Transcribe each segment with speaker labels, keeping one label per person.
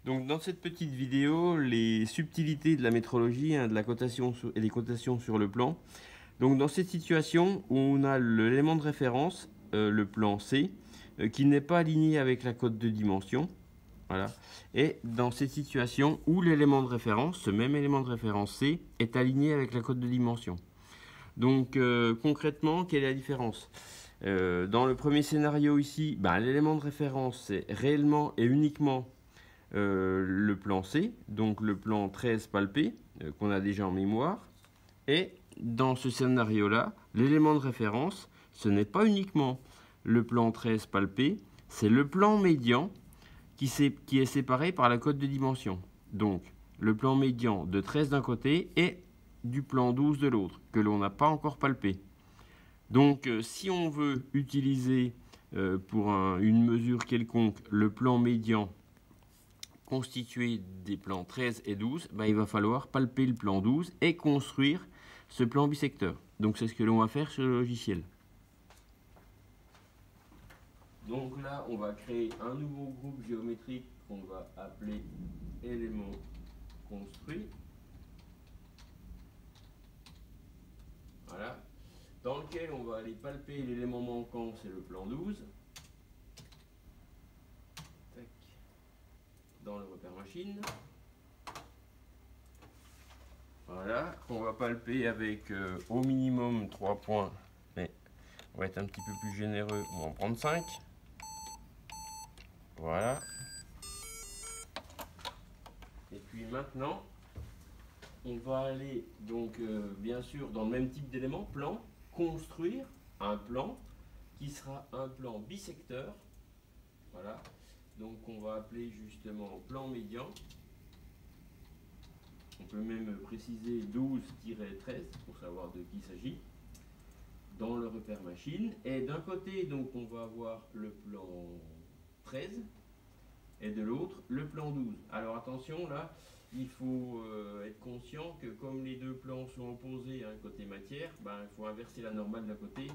Speaker 1: Donc dans cette petite vidéo, les subtilités de la métrologie, de la cotation et des cotations sur le plan. Donc dans cette situation où on a l'élément de référence, le plan C, qui n'est pas aligné avec la cote de dimension. Voilà. Et dans cette situation où l'élément de référence, ce même élément de référence C, est aligné avec la cote de dimension. Donc concrètement, quelle est la différence? Dans le premier scénario ici, l'élément de référence, c'est réellement et uniquement le plan C, donc le plan 13 palpé, qu'on a déjà en mémoire. Et dans ce scénario-là, l'élément de référence, ce n'est pas uniquement le plan 13 palpé, c'est le plan médian qui est séparé par la cote de dimension. Donc, le plan médian de 13 d'un côté et du plan 12 de l'autre, que l'on n'a pas encore palpé. Donc, si on veut utiliser pour une mesure quelconque le plan médian constitué des plans 13 et 12, il va falloir palper le plan 12 et construire ce plan bisecteur. Donc, c'est ce que l'on va faire sur le logiciel. Donc là, on va créer un nouveau groupe géométrique qu'on va appeler élément construit. Voilà. Dans lequel on va aller palper l'élément manquant, c'est le plan 12. Tac. Dans le repère machine. Voilà, qu'on va palper avec au minimum 3 points, mais on va être un petit peu plus généreux, on va en prendre 5. Voilà. Et puis maintenant, on va aller donc bien sûr dans le même type d'élément, plan, construire un plan qui sera un plan bisecteur. Voilà. Donc on va appeler justement plan médian. On peut même préciser 12-13 pour savoir de qui il s'agit dans le repère machine. Et d'un côté, donc on va avoir le plan 13 et de l'autre le plan 12. Alors attention là, il faut être conscient que comme les deux plans sont opposés côté matière, il faut inverser la normale d'un côté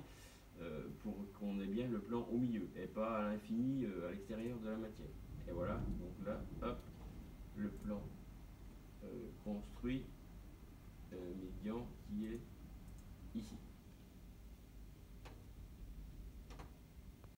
Speaker 1: pour qu'on ait bien le plan au milieu et pas à l'infini à l'extérieur de la matière. Et voilà, donc là, hop, le plan construit médian qui est ici.